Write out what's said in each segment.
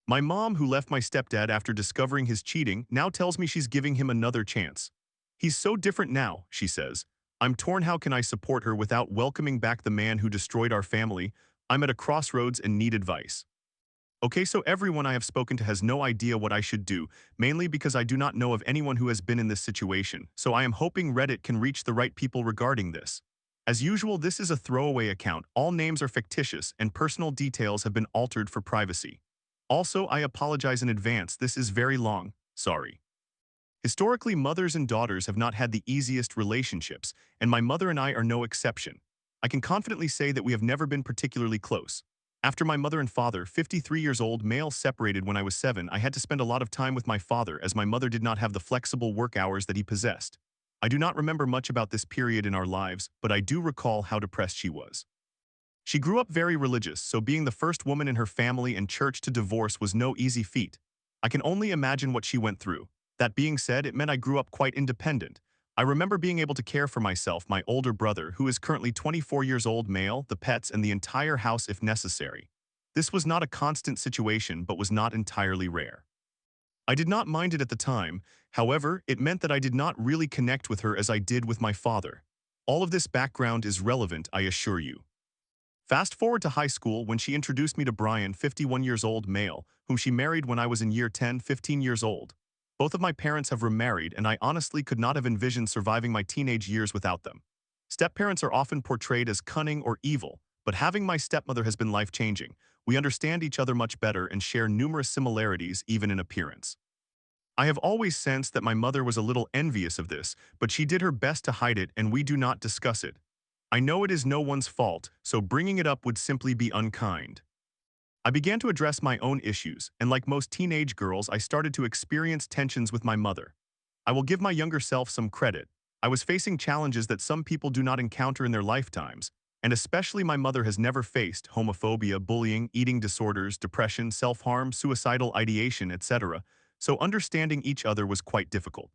My mom, who left my stepdad after discovering his cheating, now tells me she's giving him another chance. He's so different now, she says. I'm torn. How can I support her without welcoming back the man who destroyed our family? I'm at a crossroads and need advice. Okay, so everyone I have spoken to has no idea what I should do, mainly because I do not know of anyone who has been in this situation, so I am hoping Reddit can reach the right people regarding this. As usual, this is a throwaway account. All names are fictitious, and personal details have been altered for privacy. Also, I apologize in advance. This is very long. Sorry. Historically, mothers and daughters have not had the easiest relationships, and my mother and I are no exception. I can confidently say that we have never been particularly close. After my mother and father, 53 years old male, separated when I was 7, I had to spend a lot of time with my father as my mother did not have the flexible work hours that he possessed. I do not remember much about this period in our lives, but I do recall how depressed she was. She grew up very religious, so being the first woman in her family and church to divorce was no easy feat. I can only imagine what she went through. That being said, it meant I grew up quite independent. I remember being able to care for myself, my older brother, who is currently 24 years old, male, the pets, and the entire house if necessary. This was not a constant situation, but was not entirely rare. I did not mind it at the time. However, it meant that I did not really connect with her as I did with my father. All of this background is relevant, I assure you. Fast forward to high school when she introduced me to Brian, 51 years old male, whom she married when I was in year 10, 15 years old. Both of my parents have remarried, and I honestly could not have envisioned surviving my teenage years without them. Step-parents are often portrayed as cunning or evil, but having my stepmother has been life-changing. We understand each other much better and share numerous similarities even in appearance. I have always sensed that my mother was a little envious of this, but she did her best to hide it and we do not discuss it. I know it is no one's fault, so bringing it up would simply be unkind. I began to address my own issues, and like most teenage girls, I started to experience tensions with my mother. I will give my younger self some credit. I was facing challenges that some people do not encounter in their lifetimes, and especially my mother has never faced: homophobia, bullying, eating disorders, depression, self-harm, suicidal ideation, etc., so understanding each other was quite difficult.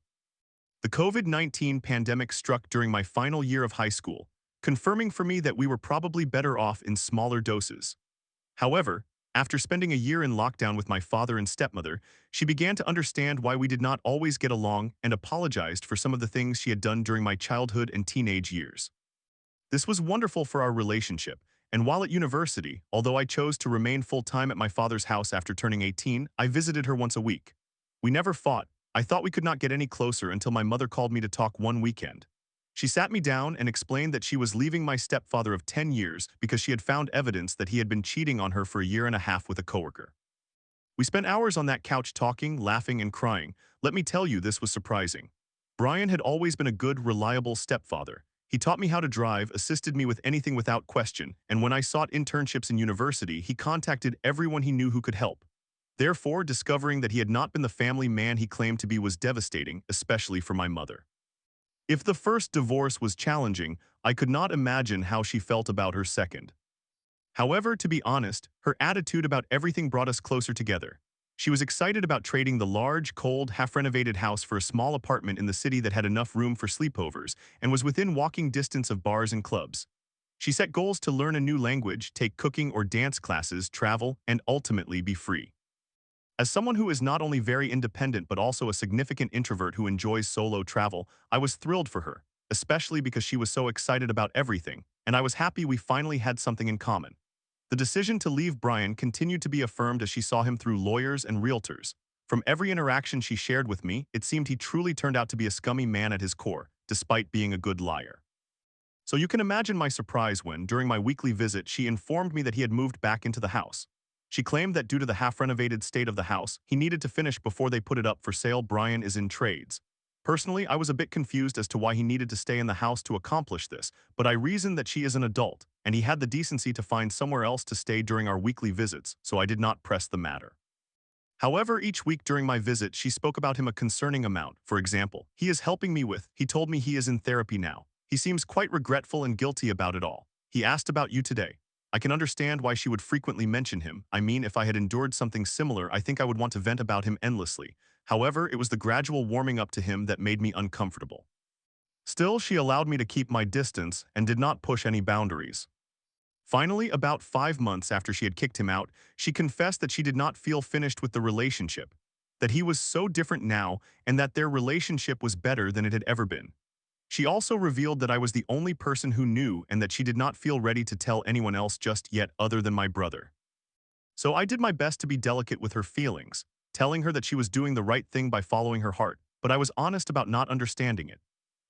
The COVID-19 pandemic struck during my final year of high school, confirming for me that we were probably better off in smaller doses. However, after spending a year in lockdown with my father and stepmother, she began to understand why we did not always get along and apologized for some of the things she had done during my childhood and teenage years. This was wonderful for our relationship, and while at university, although I chose to remain full-time at my father's house after turning 18, I visited her once a week. We never fought. I thought we could not get any closer until my mother called me to talk one weekend. She sat me down and explained that she was leaving my stepfather of 10 years because she had found evidence that he had been cheating on her for a year and a half with a coworker. We spent hours on that couch talking, laughing, and crying. Let me tell you, this was surprising. Brian had always been a good, reliable stepfather. He taught me how to drive, assisted me with anything without question, and when I sought internships in university, he contacted everyone he knew who could help. Therefore, discovering that he had not been the family man he claimed to be was devastating, especially for my mother. If the first divorce was challenging, I could not imagine how she felt about her second. However, to be honest, her attitude about everything brought us closer together. She was excited about trading the large, cold, half-renovated house for a small apartment in the city that had enough room for sleepovers and was within walking distance of bars and clubs. She set goals to learn a new language, take cooking or dance classes, travel, and ultimately be free. As someone who is not only very independent but also a significant introvert who enjoys solo travel, I was thrilled for her, especially because she was so excited about everything, and I was happy we finally had something in common. The decision to leave Brian continued to be affirmed as she saw him through lawyers and realtors. From every interaction she shared with me, it seemed he truly turned out to be a scummy man at his core, despite being a good liar. So you can imagine my surprise when, during my weekly visit, she informed me that he had moved back into the house. She claimed that due to the half-renovated state of the house, he needed to finish before they put it up for sale. Brian is in trades. Personally, I was a bit confused as to why he needed to stay in the house to accomplish this, but I reasoned that she is an adult, and he had the decency to find somewhere else to stay during our weekly visits, so I did not press the matter. However, each week during my visit, she spoke about him a concerning amount. For example, he is helping me with, he told me he is in therapy now. He seems quite regretful and guilty about it all. He asked about you today. I can understand why she would frequently mention him. I mean, if I had endured something similar, I think I would want to vent about him endlessly. However, it was the gradual warming up to him that made me uncomfortable. Still, she allowed me to keep my distance and did not push any boundaries. Finally, about 5 months after she had kicked him out, she confessed that she did not feel finished with the relationship, that he was so different now and that their relationship was better than it had ever been. She also revealed that I was the only person who knew and that she did not feel ready to tell anyone else just yet other than my brother. So I did my best to be delicate with her feelings, telling her that she was doing the right thing by following her heart, but I was honest about not understanding it.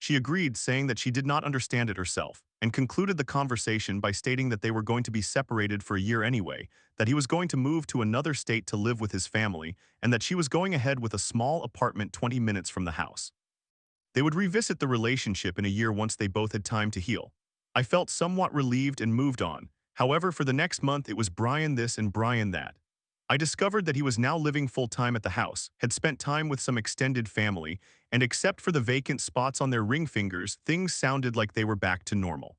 She agreed, saying that she did not understand it herself, and concluded the conversation by stating that they were going to be separated for a year anyway, that he was going to move to another state to live with his family, and that she was going ahead with a small apartment 20 minutes from the house. They would revisit the relationship in a year once they both had time to heal. I felt somewhat relieved and moved on. However, for the next month, it was Brian this and Brian that. I discovered that he was now living full-time at the house, had spent time with some extended family, and except for the vacant spots on their ring fingers, things sounded like they were back to normal.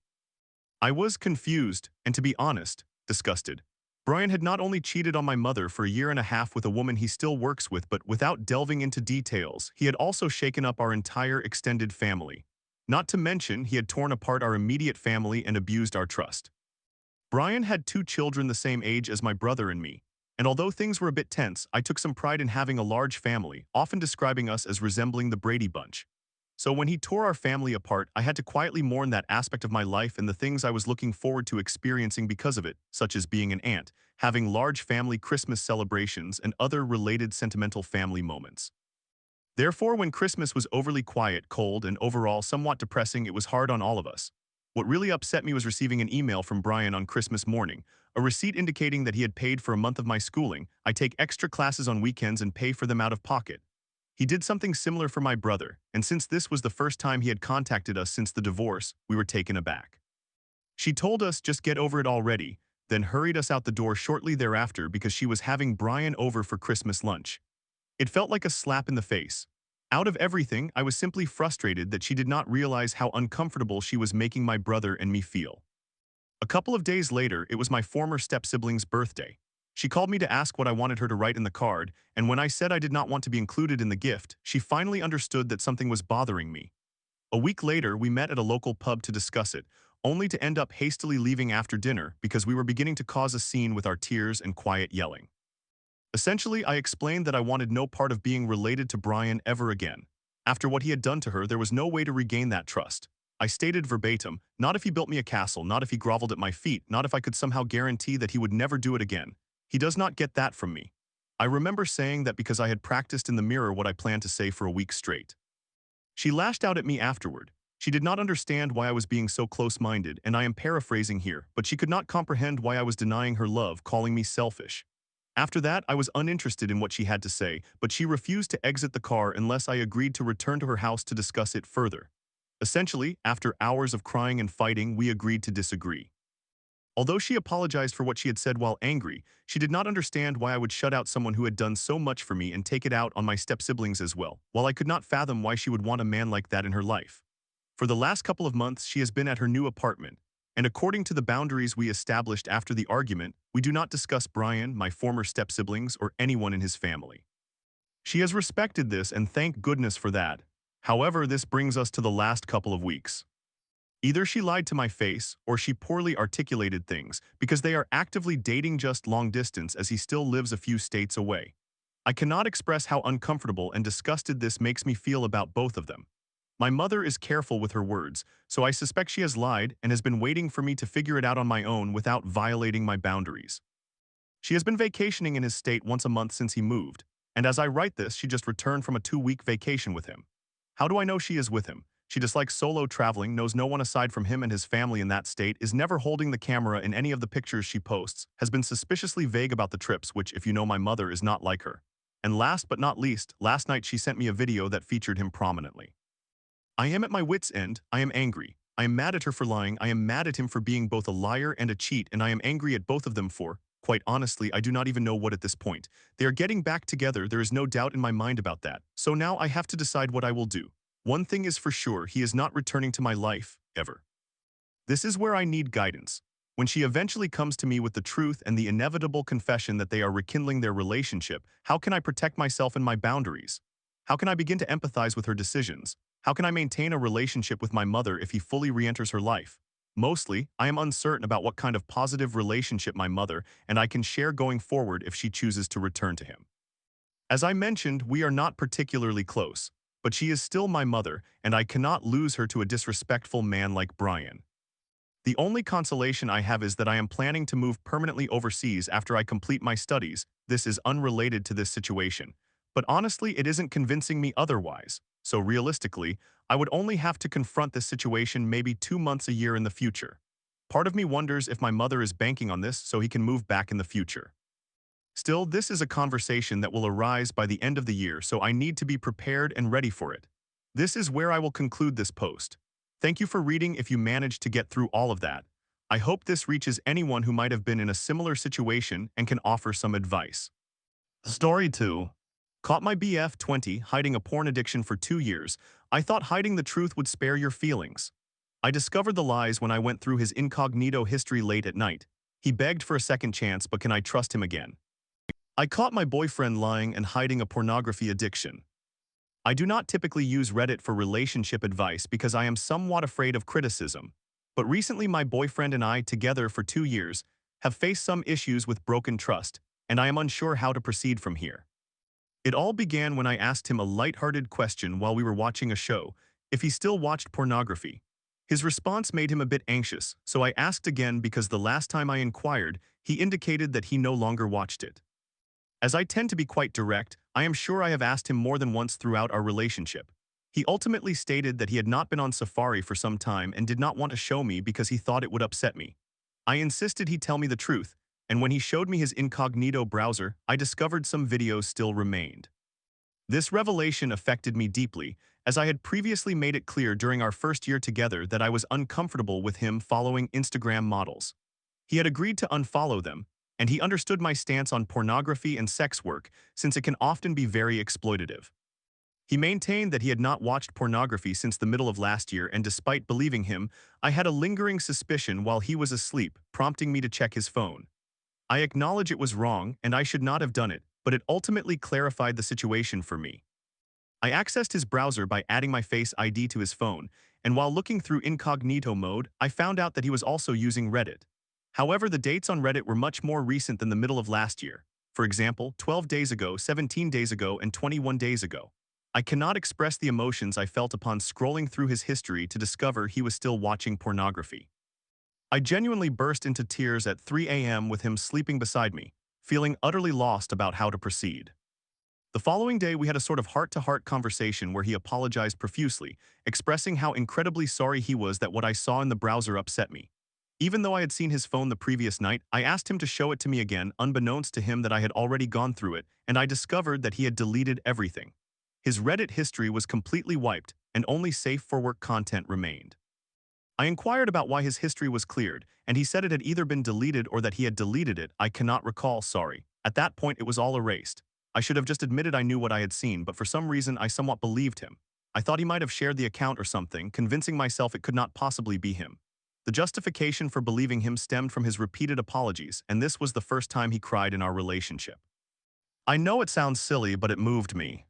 I was confused, and to be honest, disgusted. Brian had not only cheated on my mother for a year and a half with a woman he still works with, but without delving into details, he had also shaken up our entire extended family. Not to mention, he had torn apart our immediate family and abused our trust. Brian had 2 children the same age as my brother and me, and although things were a bit tense, I took some pride in having a large family, often describing us as resembling the Brady Bunch. So when he tore our family apart, I had to quietly mourn that aspect of my life and the things I was looking forward to experiencing because of it, such as being an aunt, having large family Christmas celebrations, and other related sentimental family moments. Therefore, when Christmas was overly quiet, cold, and overall somewhat depressing, it was hard on all of us. What really upset me was receiving an email from Brian on Christmas morning, a receipt indicating that he had paid for a month of my schooling. I take extra classes on weekends and pay for them out of pocket. He did something similar for my brother, and since this was the first time he had contacted us since the divorce, we were taken aback. She told us just get over it already, then hurried us out the door shortly thereafter because she was having Brian over for Christmas lunch. It felt like a slap in the face. Out of everything, I was simply frustrated that she did not realize how uncomfortable she was making my brother and me feel. A couple of days later, it was my former step-sibling's birthday. She called me to ask what I wanted her to write in the card, and when I said I did not want to be included in the gift, she finally understood that something was bothering me. A week later, we met at a local pub to discuss it, only to end up hastily leaving after dinner because we were beginning to cause a scene with our tears and quiet yelling. Essentially, I explained that I wanted no part of being related to Brian ever again. After what he had done to her, there was no way to regain that trust. I stated verbatim, not if he built me a castle, not if he groveled at my feet, not if I could somehow guarantee that he would never do it again. He does not get that from me. I remember saying that because I had practiced in the mirror what I planned to say for a week straight. She lashed out at me afterward. She did not understand why I was being so close-minded, and I am paraphrasing here, but she could not comprehend why I was denying her love, calling me selfish. After that, I was uninterested in what she had to say, but she refused to exit the car unless I agreed to return to her house to discuss it further. Essentially, after hours of crying and fighting, we agreed to disagree. Although she apologized for what she had said while angry, she did not understand why I would shut out someone who had done so much for me and take it out on my step-siblings as well, while I could not fathom why she would want a man like that in her life. For the last couple of months, she has been at her new apartment, and according to the boundaries we established after the argument, we do not discuss Brian, my former step-siblings, or anyone in his family. She has respected this, and thank goodness for that. However, this brings us to the last couple of weeks. Either she lied to my face, or she poorly articulated things, because they are actively dating just long distance as he still lives a few states away. I cannot express how uncomfortable and disgusted this makes me feel about both of them. My mother is careful with her words, so I suspect she has lied and has been waiting for me to figure it out on my own without violating my boundaries. She has been vacationing in his state once a month since he moved, and as I write this, she just returned from a 2-week vacation with him. How do I know she is with him? She dislikes solo traveling, knows no one aside from him and his family in that state, is never holding the camera in any of the pictures she posts, has been suspiciously vague about the trips, which, if you know my mother, is not like her. And last but not least, last night she sent me a video that featured him prominently. I am at my wit's end. I am angry. I am mad at her for lying. I am mad at him for being both a liar and a cheat, and I am angry at both of them for, quite honestly, I do not even know what at this point. They are getting back together, there is no doubt in my mind about that. So now I have to decide what I will do. One thing is for sure, he is not returning to my life, ever. This is where I need guidance. When she eventually comes to me with the truth and the inevitable confession that they are rekindling their relationship, how can I protect myself and my boundaries? How can I begin to empathize with her decisions? How can I maintain a relationship with my mother if he fully re-enters her life? Mostly, I am uncertain about what kind of positive relationship my mother and I can share going forward if she chooses to return to him. As I mentioned, we are not particularly close, but she is still my mother, and I cannot lose her to a disrespectful man like Brian. The only consolation I have is that I am planning to move permanently overseas after I complete my studies. This is unrelated to this situation, but honestly, it isn't convincing me otherwise. So realistically, I would only have to confront this situation maybe 2 months a year in the future. Part of me wonders if my mother is banking on this so he can move back in the future. Still, this is a conversation that will arise by the end of the year, so I need to be prepared and ready for it. This is where I will conclude this post. Thank you for reading if you managed to get through all of that. I hope this reaches anyone who might have been in a similar situation and can offer some advice. Story 2. Caught my BF 20 hiding a porn addiction for 2 years. I thought hiding the truth would spare your feelings. I discovered the lies when I went through his incognito history late at night. He begged for a second chance, but can I trust him again? I caught my boyfriend lying and hiding a pornography addiction. I do not typically use Reddit for relationship advice because I am somewhat afraid of criticism. But recently my boyfriend and I, together for 2 years, have faced some issues with broken trust, and I am unsure how to proceed from here. It all began when I asked him a lighthearted question while we were watching a show, if he still watched pornography. His response made him a bit anxious, so I asked again because the last time I inquired, he indicated that he no longer watched it. As I tend to be quite direct, I am sure I have asked him more than once throughout our relationship. He ultimately stated that he had not been on Safari for some time and did not want to show me because he thought it would upset me. I insisted he tell me the truth, and when he showed me his incognito browser, I discovered some videos still remained. This revelation affected me deeply, as I had previously made it clear during our first year together that I was uncomfortable with him following Instagram models. He had agreed to unfollow them, and he understood my stance on pornography and sex work since it can often be very exploitative. He maintained that he had not watched pornography since the middle of last year, and despite believing him, I had a lingering suspicion while he was asleep, prompting me to check his phone. I acknowledge it was wrong and I should not have done it, but it ultimately clarified the situation for me. I accessed his browser by adding my Face ID to his phone, and while looking through incognito mode, I found out that he was also using Reddit. However, the dates on Reddit were much more recent than the middle of last year. For example, 12 days ago, 17 days ago, and 21 days ago. I cannot express the emotions I felt upon scrolling through his history to discover he was still watching pornography. I genuinely burst into tears at 3 a.m. with him sleeping beside me, feeling utterly lost about how to proceed. The following day, we had a sort of heart-to-heart conversation where he apologized profusely, expressing how incredibly sorry he was that what I saw in the browser upset me. Even though I had seen his phone the previous night, I asked him to show it to me again, unbeknownst to him that I had already gone through it, and I discovered that he had deleted everything. His Reddit history was completely wiped, and only safe-for-work content remained. I inquired about why his history was cleared, and he said it had either been deleted or that he had deleted it. I cannot recall, sorry. At that point, it was all erased. I should have just admitted I knew what I had seen, but for some reason I somewhat believed him. I thought he might have shared the account or something, convincing myself it could not possibly be him. The justification for believing him stemmed from his repeated apologies, and this was the first time he cried in our relationship. I know it sounds silly, but it moved me.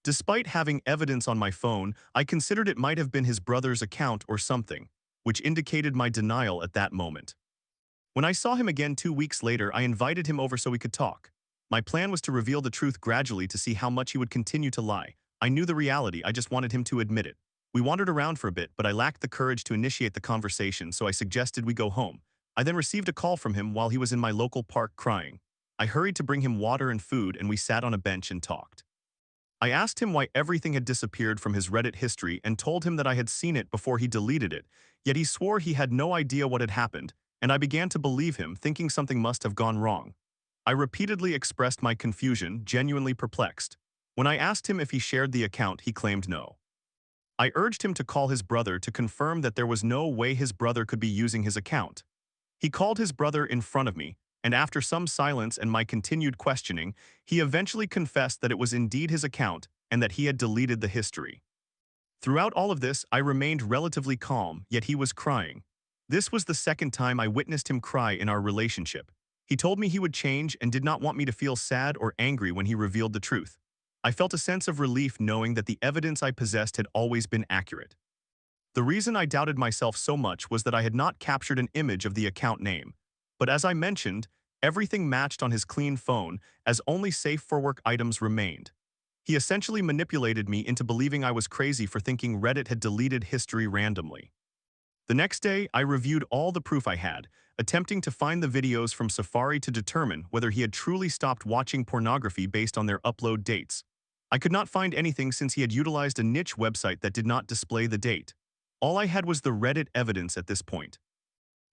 Despite having evidence on my phone, I considered it might have been his brother's account or something, which indicated my denial at that moment. When I saw him again 2 weeks later, I invited him over so we could talk. My plan was to reveal the truth gradually to see how much he would continue to lie. I knew the reality, I just wanted him to admit it. We wandered around for a bit, but I lacked the courage to initiate the conversation, so I suggested we go home. I then received a call from him while he was in my local park crying. I hurried to bring him water and food, and we sat on a bench and talked. I asked him why everything had disappeared from his Reddit history and told him that I had seen it before he deleted it, yet he swore he had no idea what had happened, and I began to believe him, thinking something must have gone wrong. I repeatedly expressed my confusion, genuinely perplexed. When I asked him if he shared the account, he claimed no. I urged him to call his brother to confirm that there was no way his brother could be using his account. He called his brother in front of me, and after some silence and my continued questioning, he eventually confessed that it was indeed his account and that he had deleted the history. Throughout all of this, I remained relatively calm, yet he was crying. This was the second time I witnessed him cry in our relationship. He told me he would change and did not want me to feel sad or angry when he revealed the truth. I felt a sense of relief knowing that the evidence I possessed had always been accurate. The reason I doubted myself so much was that I had not captured an image of the account name. But as I mentioned, everything matched on his clean phone, as only safe for work items remained. He essentially manipulated me into believing I was crazy for thinking Reddit had deleted history randomly. The next day, I reviewed all the proof I had, attempting to find the videos from Safari to determine whether he had truly stopped watching pornography based on their upload dates. I could not find anything since he had utilized a niche website that did not display the date. All I had was the Reddit evidence at this point.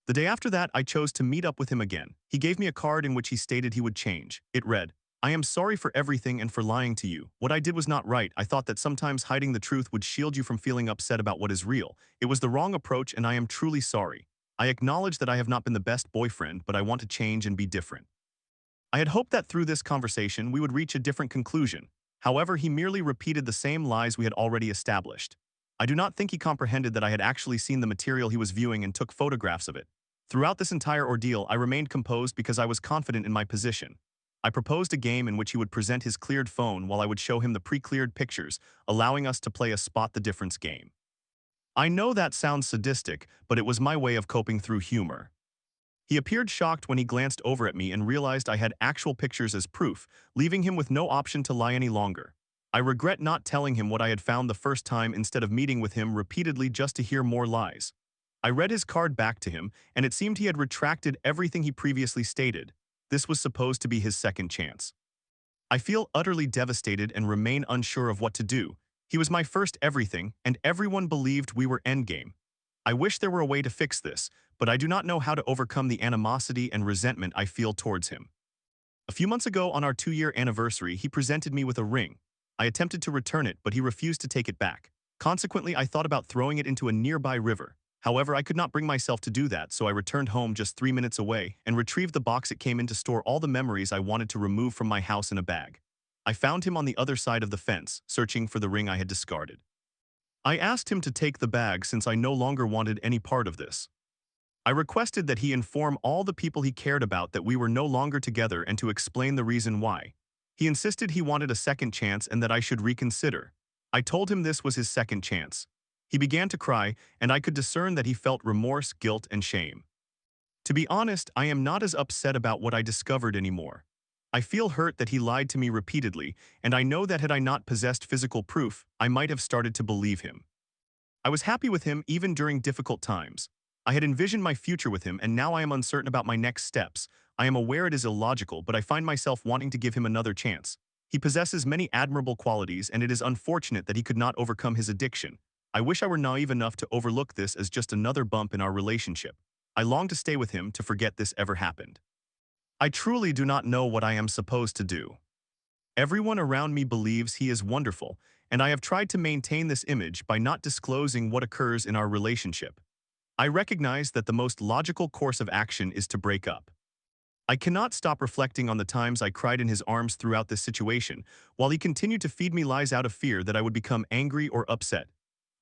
The day after that, I chose to meet up with him again. He gave me a card in which he stated he would change. It read, "I am sorry for everything and for lying to you. What I did was not right. I thought that sometimes hiding the truth would shield you from feeling upset about what is real. It was the wrong approach and I am truly sorry. I acknowledge that I have not been the best boyfriend, but I want to change and be different." I had hoped that through this conversation we would reach a different conclusion. However, he merely repeated the same lies we had already established. I do not think he comprehended that I had actually seen the material he was viewing and took photographs of it. Throughout this entire ordeal, I remained composed because I was confident in my position. I proposed a game in which he would present his cleared phone while I would show him the pre-cleared pictures, allowing us to play a spot the difference game. I know that sounds sadistic, but it was my way of coping through humor. He appeared shocked when he glanced over at me and realized I had actual pictures as proof, leaving him with no option to lie any longer. I regret not telling him what I had found the first time instead of meeting with him repeatedly just to hear more lies. I read his card back to him, and it seemed he had retracted everything he previously stated. This was supposed to be his second chance. I feel utterly devastated and remain unsure of what to do. He was my first everything, and everyone believed we were endgame. I wish there were a way to fix this, but I do not know how to overcome the animosity and resentment I feel towards him. A few months ago on our 2-year anniversary, he presented me with a ring. I attempted to return it, but he refused to take it back. Consequently, I thought about throwing it into a nearby river. However, I could not bring myself to do that, so I returned home just 3 minutes away and retrieved the box it came in to store all the memories I wanted to remove from my house in a bag. I found him on the other side of the fence, searching for the ring I had discarded. I asked him to take the bag since I no longer wanted any part of this. I requested that he inform all the people he cared about that we were no longer together and to explain the reason why. He insisted he wanted a second chance and that I should reconsider. I told him this was his second chance. He began to cry, and I could discern that he felt remorse, guilt, and shame. To be honest, I am not as upset about what I discovered anymore. I feel hurt that he lied to me repeatedly, and I know that had I not possessed physical proof, I might have started to believe him. I was happy with him even during difficult times. I had envisioned my future with him, and now I am uncertain about my next steps. I am aware it is illogical, but I find myself wanting to give him another chance. He possesses many admirable qualities, and it is unfortunate that he could not overcome his addiction. I wish I were naive enough to overlook this as just another bump in our relationship. I long to stay with him to forget this ever happened. I truly do not know what I am supposed to do. Everyone around me believes he is wonderful, and I have tried to maintain this image by not disclosing what occurs in our relationship. I recognize that the most logical course of action is to break up. I cannot stop reflecting on the times I cried in his arms throughout this situation, while he continued to feed me lies out of fear that I would become angry or upset.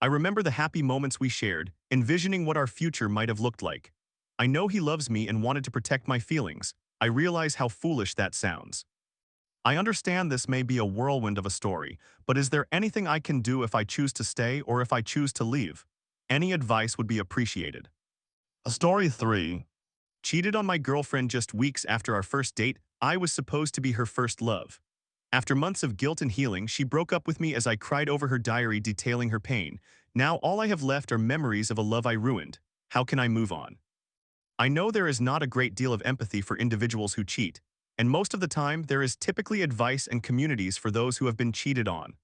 I remember the happy moments we shared, envisioning what our future might have looked like. I know he loves me and wanted to protect my feelings. I realize how foolish that sounds. I understand this may be a whirlwind of a story, but is there anything I can do if I choose to stay or if I choose to leave? Any advice would be appreciated. Story 3. Cheated on my girlfriend just weeks after our first date. I was supposed to be her first love. After months of guilt and healing, she broke up with me as I cried over her diary detailing her pain. Now all I have left are memories of a love I ruined. How can I move on? I know there is not a great deal of empathy for individuals who cheat, and most of the time there is typically advice and communities for those who have been cheated on.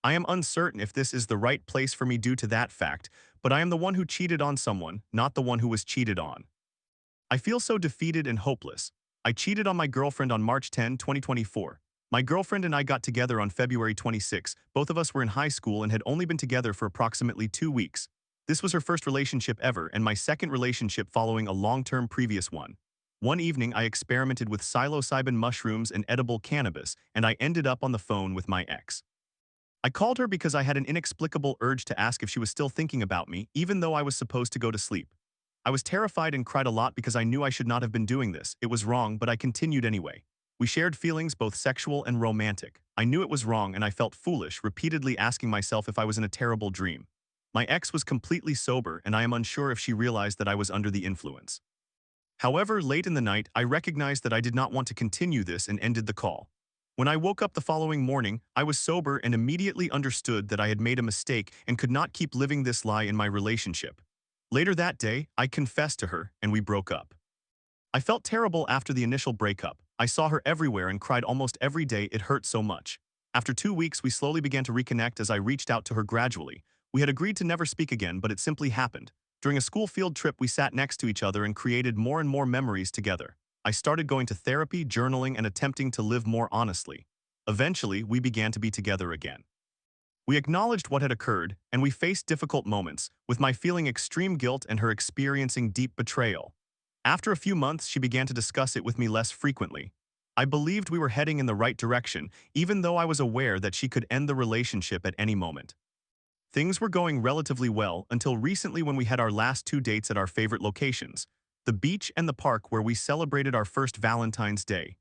I am uncertain if this is the right place for me due to that fact, but I am the one who cheated on someone, not the one who was cheated on. I feel so defeated and hopeless. I cheated on my girlfriend on March 10, 2024. My girlfriend and I got together on February 26. Both of us were in high school and had only been together for approximately 2 weeks. This was her first relationship ever and my second relationship following a long-term previous one. One evening, I experimented with psilocybin mushrooms and edible cannabis, and I ended up on the phone with my ex. I called her because I had an inexplicable urge to ask if she was still thinking about me, even though I was supposed to go to sleep. I was terrified and cried a lot because I knew I should not have been doing this. It was wrong, but I continued anyway. We shared feelings both sexual and romantic. I knew it was wrong and I felt foolish, repeatedly asking myself if I was in a terrible dream. My ex was completely sober, and I am unsure if she realized that I was under the influence. However, late in the night, I recognized that I did not want to continue this and ended the call. When I woke up the following morning, I was sober and immediately understood that I had made a mistake and could not keep living this lie in my relationship. Later that day, I confessed to her, and we broke up. I felt terrible after the initial breakup. I saw her everywhere and cried almost every day. It hurt so much. After 2 weeks, we slowly began to reconnect as I reached out to her gradually. We had agreed to never speak again, but it simply happened. During a school field trip, we sat next to each other and created more and more memories together. I started going to therapy, journaling, and attempting to live more honestly. Eventually, we began to be together again. We acknowledged what had occurred, and we faced difficult moments, with my feeling extreme guilt and her experiencing deep betrayal. After a few months, she began to discuss it with me less frequently. I believed we were heading in the right direction, even though I was aware that she could end the relationship at any moment. Things were going relatively well until recently when we had our last 2 dates at our favorite locations, the beach and the park where we celebrated our first Valentine's Day.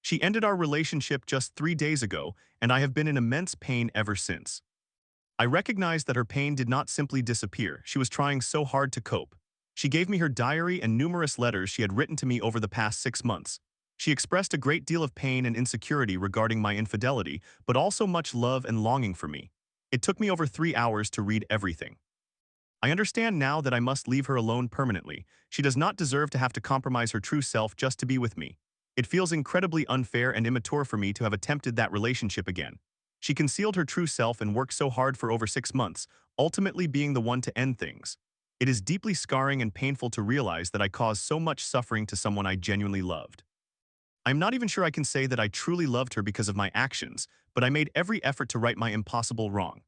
She ended our relationship just 3 days ago, and I have been in immense pain ever since. I recognized that her pain did not simply disappear. She was trying so hard to cope. She gave me her diary and numerous letters she had written to me over the past 6 months. She expressed a great deal of pain and insecurity regarding my infidelity, but also much love and longing for me. It took me over 3 hours to read everything. I understand now that I must leave her alone permanently. She does not deserve to have to compromise her true self just to be with me. It feels incredibly unfair and immature for me to have attempted that relationship again. She concealed her true self and worked so hard for over 6 months, ultimately being the one to end things. It is deeply scarring and painful to realize that I caused so much suffering to someone I genuinely loved. I'm not even sure I can say that I truly loved her because of my actions, but I made every effort to right my impossible wrong.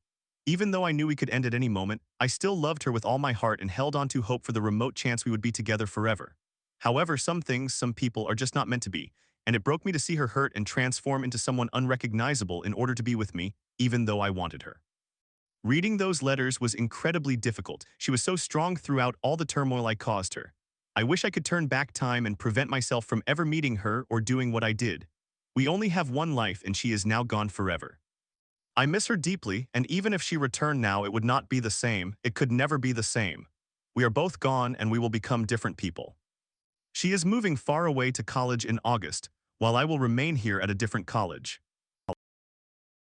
Even though I knew we could end at any moment, I still loved her with all my heart and held on to hope for the remote chance we would be together forever. However, some things, some people are just not meant to be, and it broke me to see her hurt and transform into someone unrecognizable in order to be with me, even though I wanted her. Reading those letters was incredibly difficult. She was so strong throughout all the turmoil I caused her. I wish I could turn back time and prevent myself from ever meeting her or doing what I did. We only have one life and she is now gone forever. I miss her deeply, and even if she returned now, it would not be the same. It could never be the same. We are both gone and we will become different people. She is moving far away to college in August, while I will remain here at a different college.